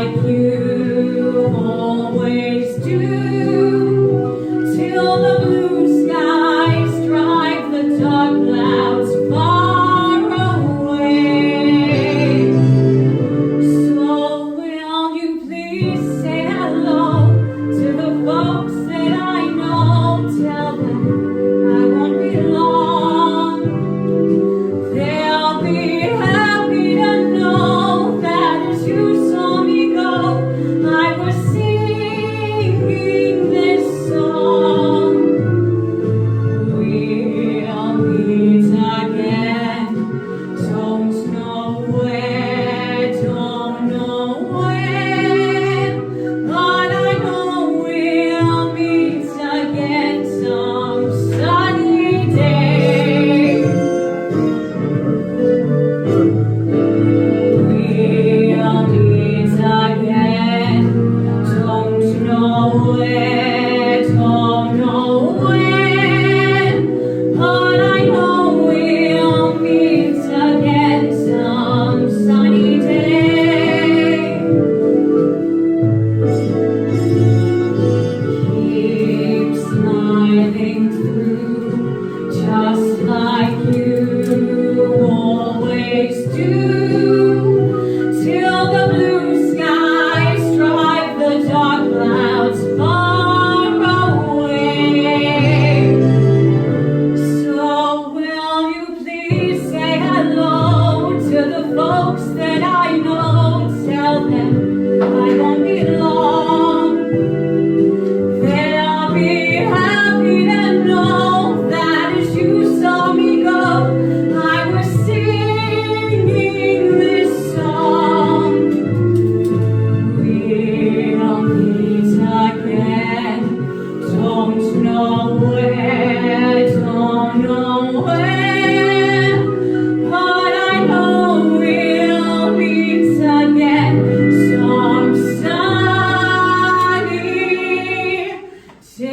like you always do, till the blue skies drive the dark clouds far away. So will you please say hello to the folks that I know? Tell them I won't be long. They'll be happy to know that as you saw me go, I was singing this song. We'll meet again, don't know where, don't know when, but I know we'll meet again some sunny day. We'll meet again, don't know where, don't know when, but I know we'll meet again some sunny day. Keep smiling through, just like you always do, till the blue skies drive the dark clouds far away. So will you please say hello to the folks that I know? Tell them I won't be long. They'll be happy to know that as you saw me go, I was singing this song. We'll meet again, don't know where, don't know when, but I know we'll meet again some sunny day.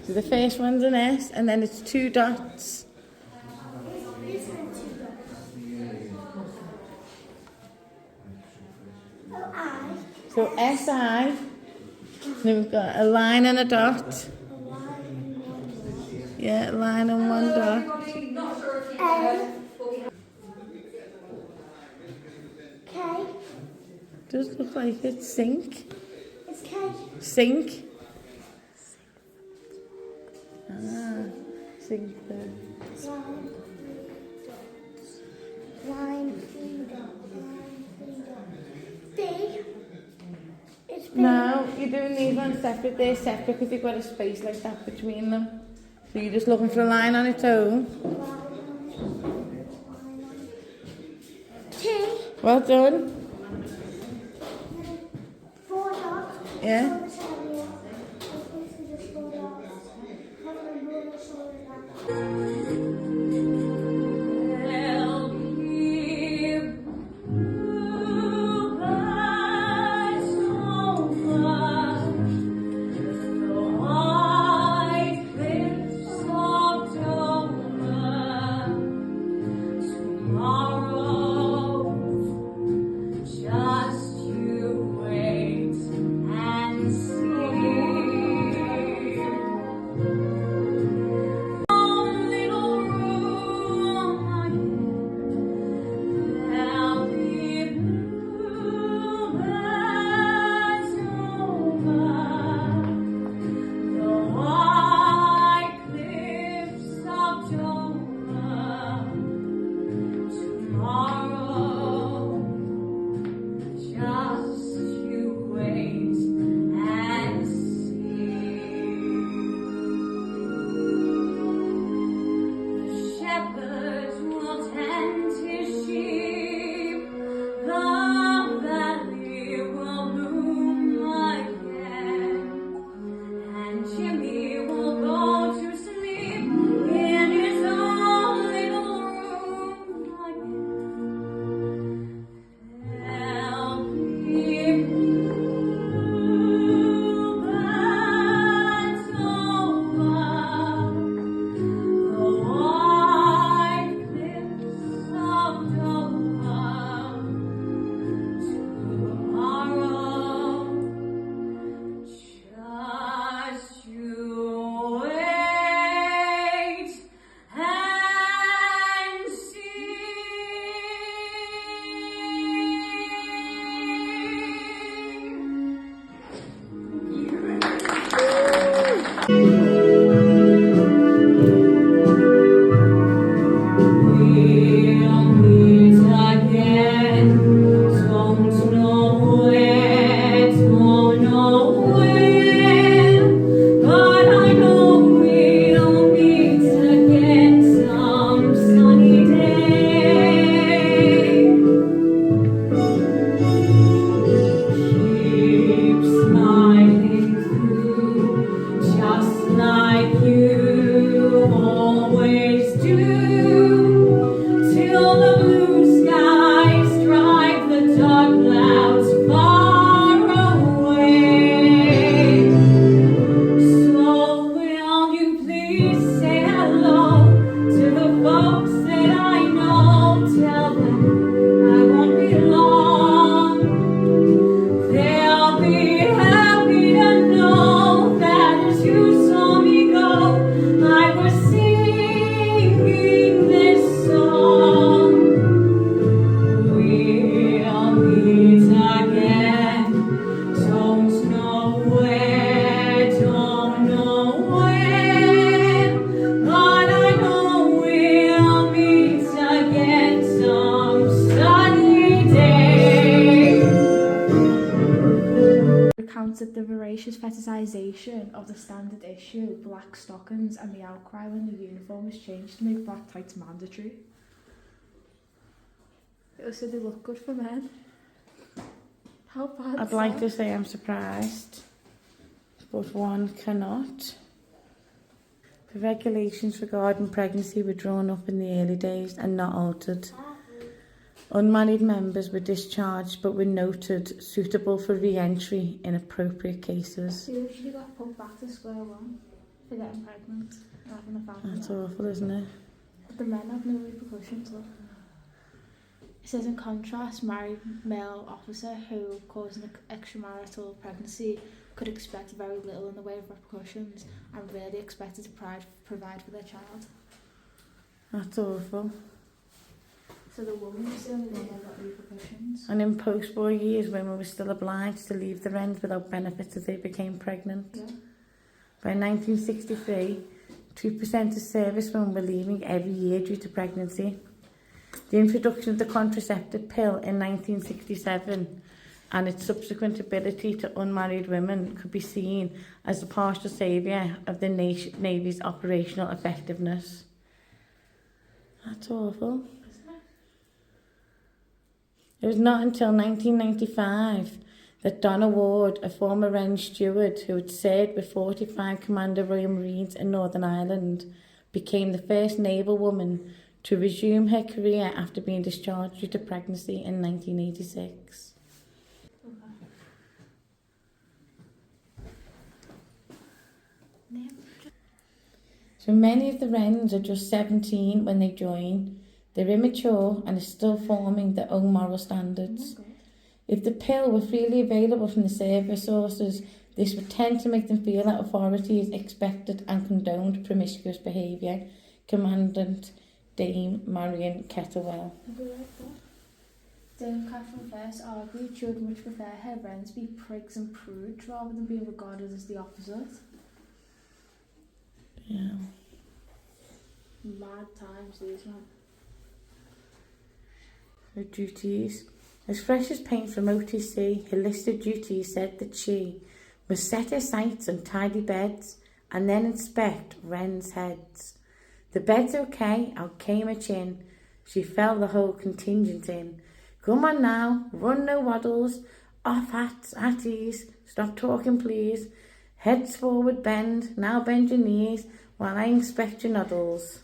So the first one's an S, and then it's two dots. So S-I, then we've got a line and a dot. Yeah, a line and one dot. K. Does look like it's sink. It's K. Sink. Ah, sink there. Line, three dots. Line, three dots. B. It's B. No, you're doing these ones separate. They're separate because they've got a space like that between them. So you're just looking for a line on its own. T. Well done. Four dots. Yeah. There'll be bluebirds over the white cliffs of Dover tomorrow. Just you wait and see. at the voracious fetishisation of the standard issue black stockings and the outcry when the uniform was changed to make black tights mandatory. It also they look good for men. How bad? I'd like to say I'm surprised, but one cannot. The regulations regarding pregnancy were drawn up in the early days and not altered. Unmarried members were discharged but were noted suitable for re-entry in appropriate cases. She literally got put back to square one for getting pregnant and having a family. That's awful, isn't it? But the men have no repercussions, look. It says in contrast, married male officer who caused an extramarital pregnancy could expect very little in the way of repercussions and really expected to provide for their child. That's awful. So the woman was the only one that got repercussions. And in post-war years, women were still obliged to leave their ends without benefits if they became pregnant. Yeah. By 1963, 2% of servicewomen were leaving every year due to pregnancy. The introduction of the contraceptive pill in 1967 and its subsequent ability to unmarried women could be seen as the partial saviour of the Navy's operational effectiveness. That's awful. It was not until 1995 that Donna Ward, a former Wren steward who had served with 45 Commander Royal Marines in Northern Ireland, became the first naval woman to resume her career after being discharged due to pregnancy in 1986. So many of the Wrens are just 17 when they join. They're immature and are still forming their own moral standards. If the pill were freely available from the service sources, this would tend to make them feel that authorities expected and condoned promiscuous behaviour. Commandant Dame Marion Kettlewell. Dame Catherine First argued she would much prefer her Wrens be prigs and prudes rather than being regarded as the opposite. Yeah. Mad times these, man. Her duties. As fresh as paint from OTC, her list of duties said that she must set her sights on tidy beds and then inspect Wren's heads. The bed's okay, okay my chin. She felt the whole contingent in. Come on now, run no waddles, off hats, at ease, stop talking please. Heads forward bend, now bend your knees while I inspect your noddles.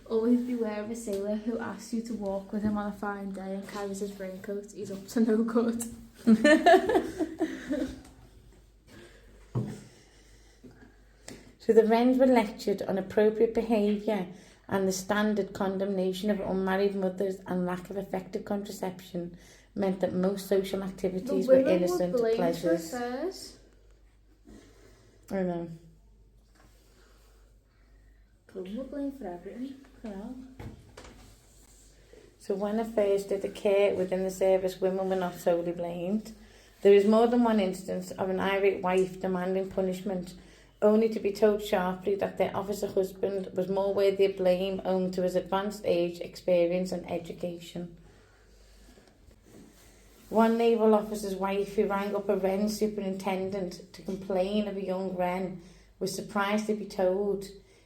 Always beware of a sailor who asks you to walk with him on a fine day and carries his raincoat. He's up to no good. So the Wrens were lectured on appropriate behaviour and the standard condemnation of unmarried mothers and lack of effective contraception meant that most social activities were innocent pleasures. I know. Women were blamed for everything. So when affairs did occur within the service, women were not solely blamed. There is more than one instance of an irate wife demanding punishment, only to be told sharply that their officer husband was more worthy of blame owing to his advanced age, experience and education. One naval officer's wife who rang up a Wren superintendent to complain of a young Wren was surprised to be told,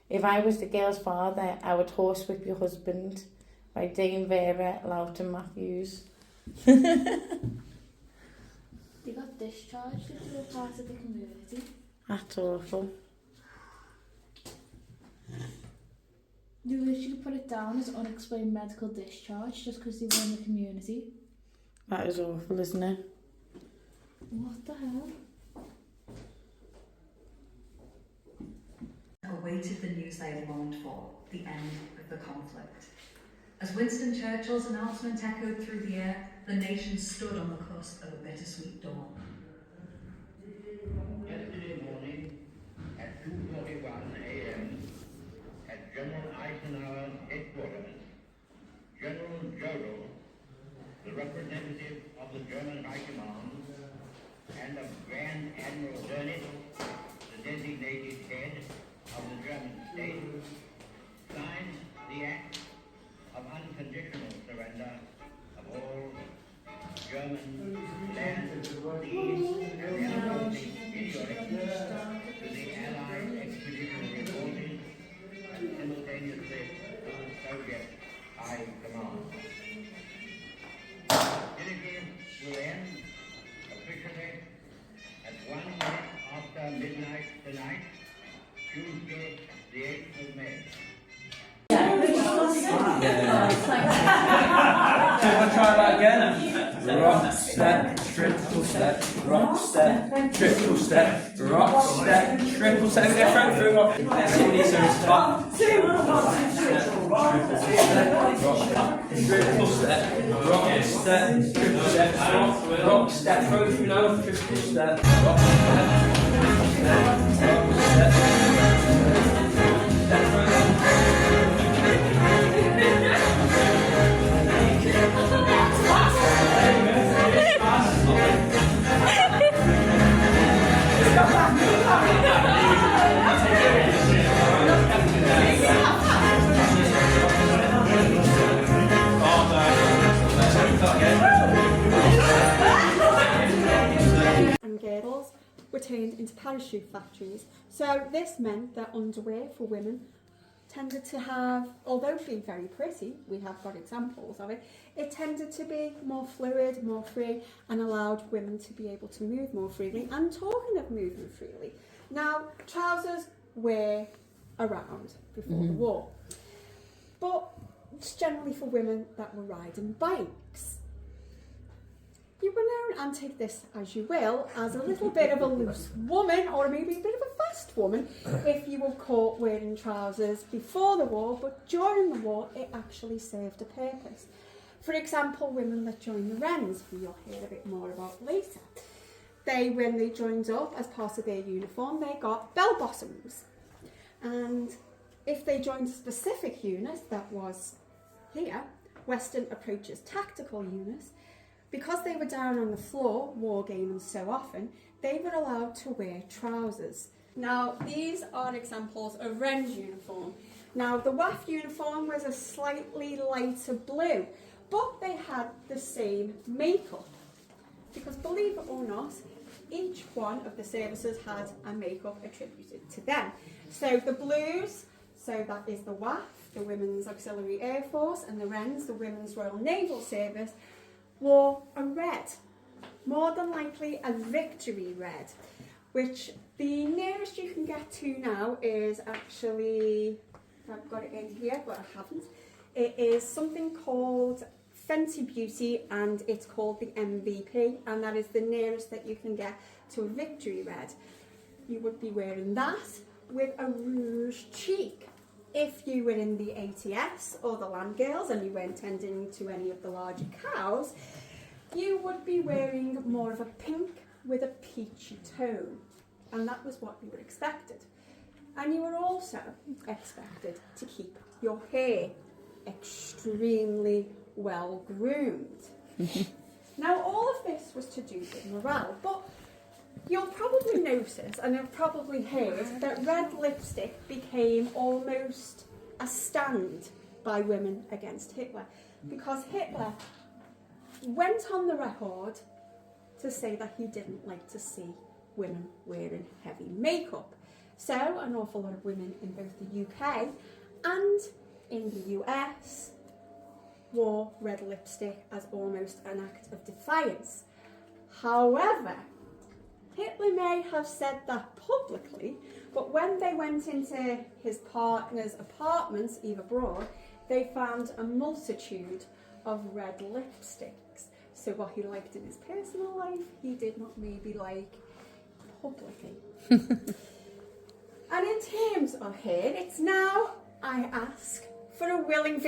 "If I was the girl's father, I would horsewhip your husband," by Dame Vera Loughton Matthews. They got discharged if they were part of the community. That's awful. You literally put it down as unexplained medical discharge just because they were in the community. That is awful, isn't it? What the hell? Awaited the news they had longed for, the end of the conflict. As Winston Churchill's announcement echoed through the air, the nation stood on the cusp of a bittersweet dawn. Yesterday morning at 2:41 a.m. at General Eisenhower's headquarters, General Jodl, the representative of the German High Command, and of Grand Admiral Dönitz, the designated head of the German state, signed the act of unconditional surrender of all German land, seas, and I'll try that again. Rock, step, triple step, rock, step, triple step, rock, step, triple step. Get front through. Everybody, so it's top. Triple step, rock, step, triple step, rock, step, throw through now, triple step, rock, step, step, and girdles were turned into parachute factories. So this meant that underwear for women tended to have, although being very pretty, we have got examples of it, it tended to be more fluid, more free, and allowed women to be able to move more freely. And talking of moving freely, now trousers were around before the war, but it's generally for women that were riding bikes. You were known, and take this as you will, as a little bit of a loose woman, or maybe a bit of a fast woman, if you were caught wearing trousers before the war, but during the war it actually served a purpose. For example, women that joined the Wrens, who you'll hear a bit more about later, when they joined up as part of their uniform, they got bell bottoms. And if they joined a specific unit that was here, Western Approaches Tactical Units, because they were down on the floor wargaming so often, they were allowed to wear trousers. Now, these are examples of Wren's uniform. Now, the WAF uniform was a slightly lighter blue, but they had the same makeup. Because believe it or not, each one of the services had a makeup attributed to them. So the blues, so that is the WAF, the Women's Auxiliary Air Force, and the Wrens, the Women's Royal Naval Service, wore a red, more than likely a victory red, which the nearest you can get to now is actually, I've got it in here, but I haven't. It is something called Fenty Beauty, and it's called the MVP, and that is the nearest that you can get to a victory red. You would be wearing that with a rouge cheek. If you were in the ATS or the Land Girls and you weren't tending to any of the larger cows, you would be wearing more of a pink with a peachy tone. And that was what you were expected. And you were also expected to keep your hair extremely well groomed. Now, all of this was to do with morale, but you'll probably notice, and you've probably heard, that red lipstick became almost a stand by women against Hitler, because Hitler went on the record to say that he didn't like to see women wearing heavy makeup. So an awful lot of women in both the UK and in the US wore red lipstick as almost an act of defiance. However, Hitler may have said that publicly, but when they went into his partner's apartments, Eva Braun, they found a multitude of red lipsticks. So what he liked in his personal life, he did not maybe like publicly. And in terms of hair, it's now, I ask, for a willing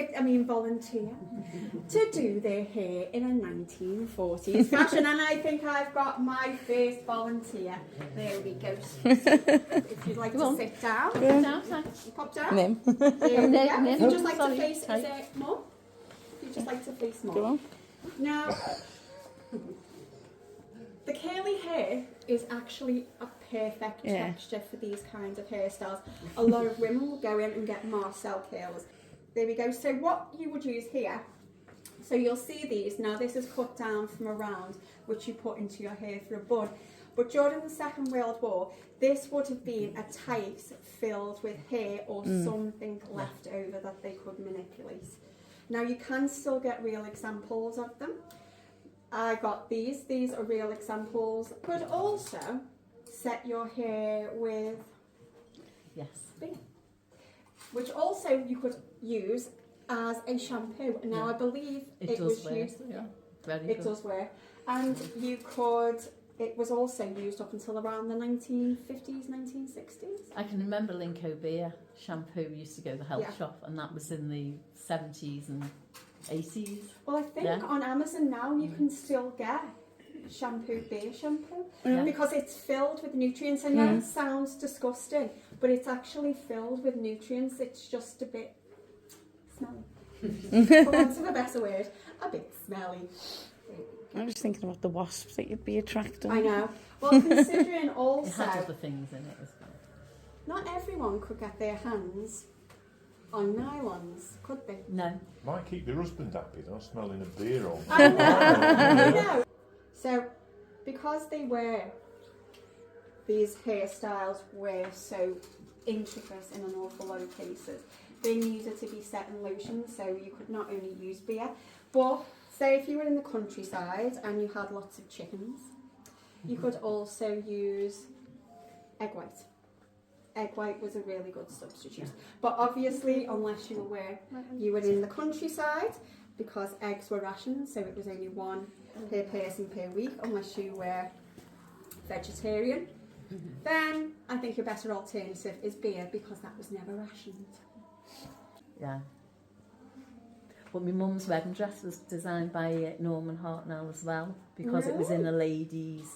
volunteer to do their hair in a 1940s fashion. And I think I've got my first volunteer. There we go. If you'd like to sit down. Pop down. There we go. If you'd just like to face, is it Mum? If you'd just like to face Mum. Go on. Now, the curly hair is actually a perfect texture for these kinds of hairstyles. A lot of women will go in and get Marcel curls. There we go. So what you would use here, so you'll see these. Now this is cut down from around, which you put into your hair for a bun. But during the Second World War, this would have been a tight filled with hair or something left over that they could manipulate. Now you can still get real examples of them. I got these. These are real examples. You could also set your hair with which also you could use as a shampoo. Now I believe it was used. Yeah, very It good. does work, and you could. It was also used up until around the 1950s, 1960s. I can remember Linko Beer shampoo used to go to the health Yeah. shop, and that was in the 70s and 80s. Well, I think Yeah. on Amazon now you can still get beer shampoo, Yeah. because it's filled with nutrients. I know it sounds disgusting, but it's actually filled with nutrients. It's just a bit smelly. For want of a better word, a bit smelly. I'm just thinking about the wasps that you'd be attracting. I know. Well, considering It also, had other things in it as well. not everyone could get their hands on nylons, could they? No. Might keep your husband happy though, smelling of beer all I know, I know. So, because these hairstyles were so intricate in an awful lot of cases, they needed to be set in lotion, so you could not only use beer, but say if you were in the countryside and you had lots of chickens, you could also use egg white. Egg white was a really good substitute. But obviously, unless you were in the countryside, because eggs were rationed, so it was only one per person per week, unless you were vegetarian, then I think your better alternative is beer, because that was never rationed. Yeah. But my mum's wedding dress was designed by Norman Hartnell as well, because it was in a ladies'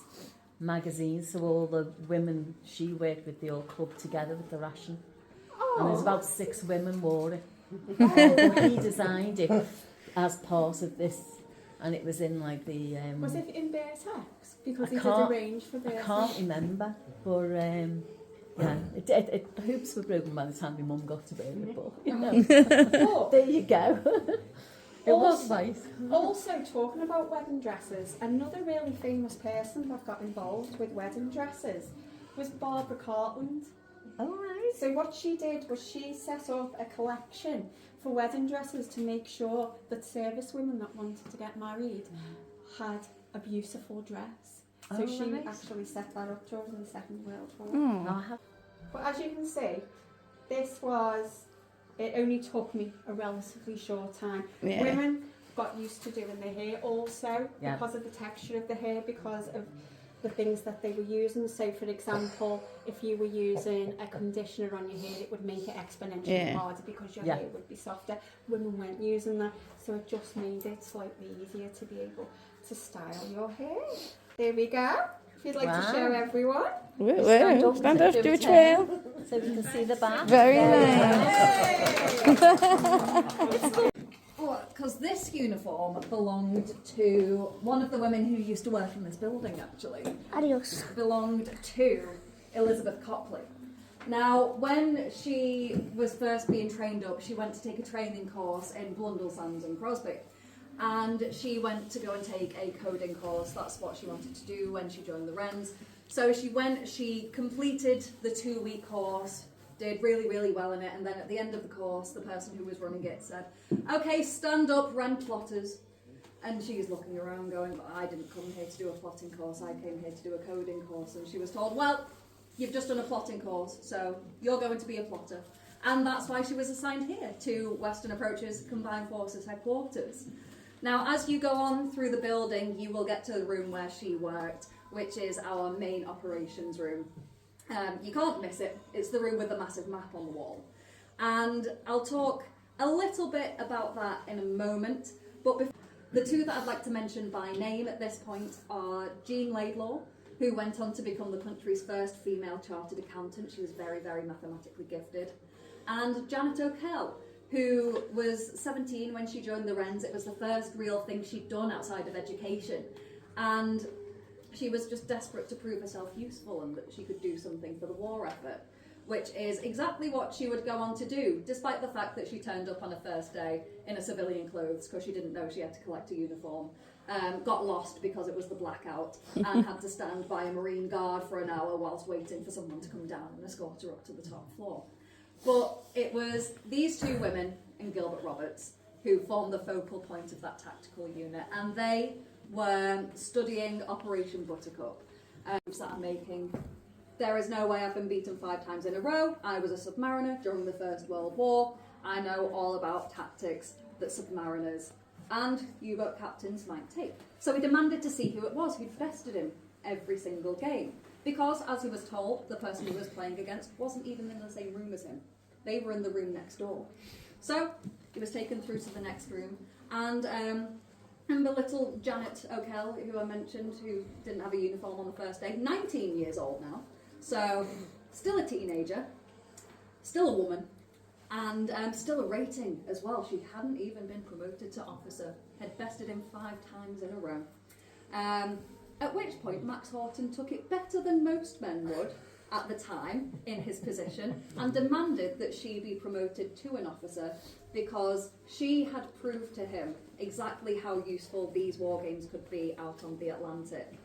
magazine, so all the women she worked with, they all clubbed together with the ration. And there's about 6 women wore it. But he designed it as part of this, and it was in like the... Was it in Bear Tex? Because he did can't- arrange for Bear I can't remember, but yeah, the hoops were broken by the time my mum got to wear it, but you know, But there you go. It was nice. also, talking about wedding dresses, another really famous person that got involved with wedding dresses was Barbara Cartland. All right. So what she did was she set up a collection for wedding dresses to make sure that service women that wanted to get married had a beautiful dress. So Oh, she right. actually set that up during the Second World War. No, I have. But as you can see, it only took me a relatively short time. Yeah. Women got used to doing their hair also, Yeah. because of the texture of the hair, because of the things that they were using. So for example, if you were using a conditioner on your hair, it would make it exponentially Yeah. harder because your Yeah. hair would be softer. Women weren't using that, so it just made it slightly easier to be able to style your hair. There we go. If you'd like to Wow. show everyone. Stand up, do a trail. So we can see the back. Very nice. Because this uniform belonged to one of the women who used to work in this building, actually. Adios. Belonged to Elizabeth Copley. Now, when she was first being trained up, she went to take a training course in Blundellsands and Crosby. And she went to go and take a coding course. That's what she wanted to do when she joined the Wrens. So she completed the 2-week course, did really, really well in it, and then at the end of the course, the person who was running it said, "Okay, stand up, Wren plotters." And she's looking around going, "But I didn't come here to do a plotting course, I came here to do a coding course." And she was told, "Well, you've just done a plotting course, so you're going to be a plotter." And that's why she was assigned here to Western Approach's Combined Forces headquarters. Now, as you go on through the building, you will get to the room where she worked, which is our main operations room. You can't miss it. It's the room with the massive map on the wall. And I'll talk a little bit about that in a moment. But the two that I'd like to mention by name at this point are Jean Laidlaw, who went on to become the country's first female chartered accountant. She was very, very mathematically gifted. And Janet O'Kell, who was 17 when she joined the Wrens. It was the first real thing she'd done outside of education. And she was just desperate to prove herself useful and that she could do something for the war effort, which is exactly what she would go on to do, despite the fact that she turned up on her first day in a civilian clothes because she didn't know she had to collect a uniform, got lost because it was the blackout, and had to stand by a Marine guard for an hour whilst waiting for someone to come down and escort her up to the top floor. But it was these two women and Gilbert Roberts who formed the focal point of that tactical unit, and they were studying Operation Buttercup, that I'm making. There is no way I've been beaten 5 times in a row. I was a submariner during the First World War, I know all about tactics that submariners and U-boat captains might take. So he demanded to see who it was who'd bested him every single game. Because, as he was told, the person he was playing against wasn't even in the same room as him. They were in the room next door. So he was taken through to the next room, and the little Janet O'Kell, who I mentioned, who didn't have a uniform on the first day, 19 years old now, so still a teenager, still a woman, and still a rating as well. She hadn't even been promoted to officer, had bested him 5 times in a row. At which point Max Horton took it better than most men would at the time in his position and demanded that she be promoted to an officer because she had proved to him exactly how useful these war games could be out on the Atlantic.